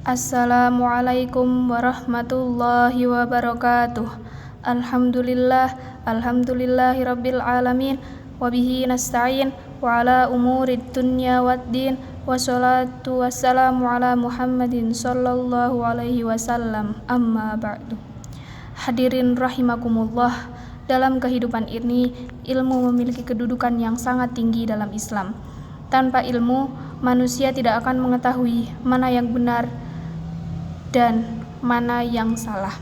Assalamualaikum warahmatullahi wabarakatuh. Alhamdulillahirabbil alamin wa bihi nasta'in wa ala umurid dunya waddin wassalatu wassalamu ala Muhammadin sallallahu alaihi wasallam. Amma ba'du. Hadirin rahimakumullah, dalam kehidupan ini ilmu memiliki kedudukan yang sangat tinggi dalam Islam. Tanpa ilmu, manusia tidak akan mengetahui mana yang benar dan mana yang salah.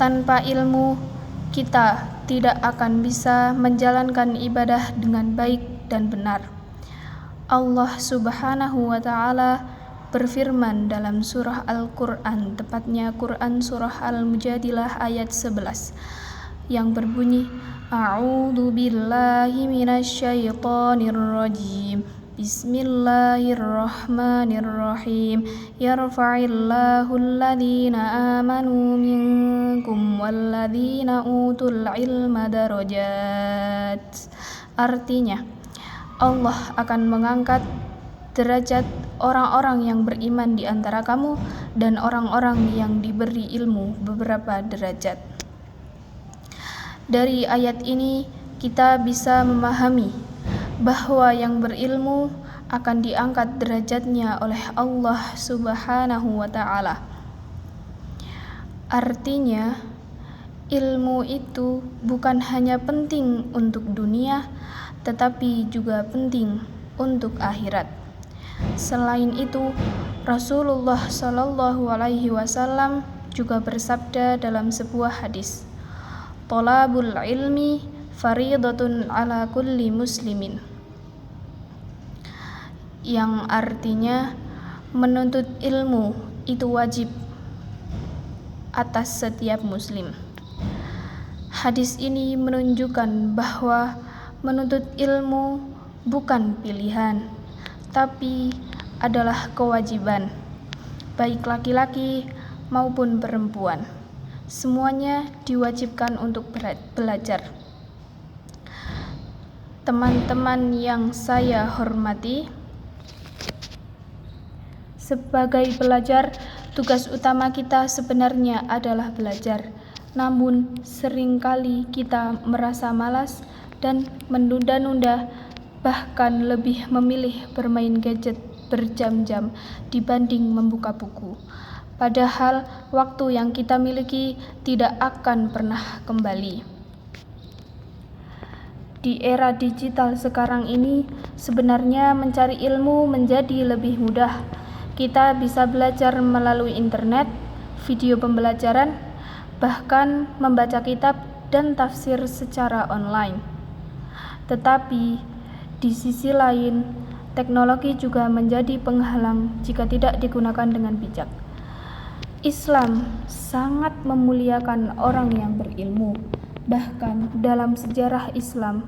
Tanpa ilmu, kita tidak akan bisa menjalankan ibadah dengan baik dan benar. Allah Subhanahu wa ta'ala berfirman dalam surah Al-Quran, tepatnya Quran surah Al-Mujadilah ayat 11, yang berbunyi, A'udzu billahi minasyaitonir rajim. Bismillahirrahmanirrahim. Yarfa'illahu alladhina amanu minkum walladhina utul ilma darajat. Artinya, Allah akan mengangkat derajat orang-orang yang beriman di antara kamu dan orang-orang yang diberi ilmu beberapa derajat. Dari ayat ini kita bisa memahami bahwa yang berilmu akan diangkat derajatnya oleh Allah Subhanahu wa ta'ala. Artinya, ilmu itu bukan hanya penting untuk dunia, tetapi juga penting untuk akhirat. Selain itu, Rasulullah Shallallahu alaihi wasallam juga bersabda dalam sebuah hadis, Thalabul ilmi faridatun ala kulli muslimin, yang artinya menuntut ilmu itu wajib atas setiap muslim. Hadis ini menunjukkan bahwa menuntut ilmu bukan pilihan, tapi adalah kewajiban, baik laki-laki maupun perempuan. Semuanya diwajibkan untuk belajar. Teman-teman yang saya hormati, sebagai pelajar, tugas utama kita sebenarnya adalah belajar. Namun, seringkali kita merasa malas dan menunda-nunda, bahkan lebih memilih bermain gadget berjam-jam dibanding membuka buku. Padahal, waktu yang kita miliki tidak akan pernah kembali. Di era digital sekarang ini, sebenarnya mencari ilmu menjadi lebih mudah. Kita bisa belajar melalui internet, video pembelajaran, bahkan membaca kitab dan tafsir secara online. Tetapi di sisi lain, teknologi juga menjadi penghalang jika tidak digunakan dengan bijak. Islam sangat memuliakan orang yang berilmu. Bahkan dalam sejarah Islam,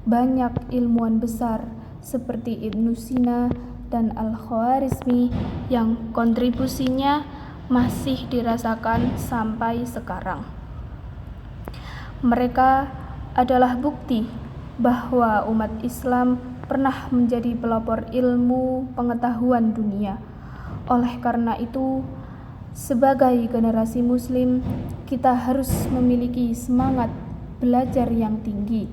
banyak ilmuwan besar seperti Ibnu Sina dan Al-Khwarizmi yang kontribusinya masih dirasakan sampai sekarang. Mereka adalah bukti bahwa umat Islam pernah menjadi pelopor ilmu pengetahuan dunia. Oleh karena itu, sebagai generasi muslim, kita harus memiliki semangat belajar yang tinggi.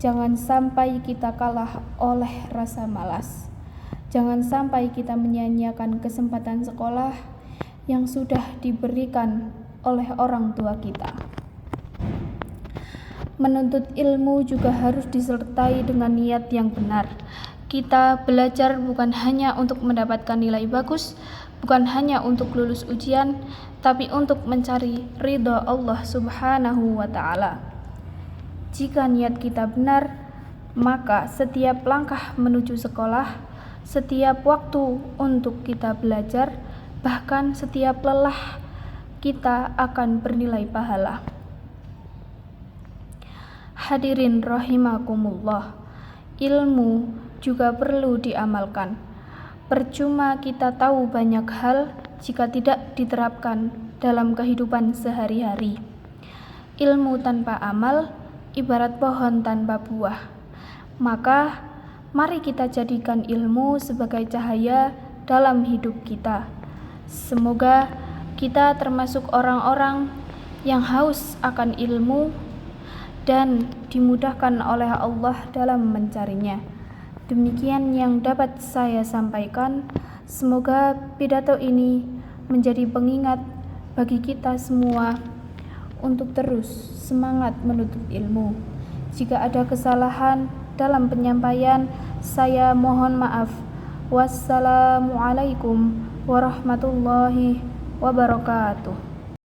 Jangan sampai kita kalah oleh rasa malas. Jangan sampai kita menyia-nyiakan kesempatan sekolah yang sudah diberikan oleh orang tua kita. Menuntut ilmu juga harus disertai dengan niat yang benar. Kita belajar bukan hanya untuk mendapatkan nilai bagus, bukan hanya untuk lulus ujian, tapi untuk mencari ridha Allah Subhanahu wa ta'ala. Jika niat kita benar, maka setiap langkah menuju sekolah, setiap waktu untuk kita belajar, bahkan setiap lelah, kita akan bernilai pahala. Hadirin rahimakumullah, ilmu juga perlu diamalkan. Percuma kita tahu banyak hal jika tidak diterapkan dalam kehidupan sehari-hari. Ilmu tanpa amal ibarat pohon tanpa buah. Maka, mari kita jadikan ilmu sebagai cahaya dalam hidup kita. Semoga kita termasuk orang-orang yang haus akan ilmu dan dimudahkan oleh Allah dalam mencarinya. Demikian yang dapat saya sampaikan. Semoga pidato ini menjadi pengingat bagi kita semua untuk terus semangat menuntut ilmu. Jika ada kesalahan dalam penyampaian, saya mohon maaf. Wassalamualaikum warahmatullahi wabarakatuh.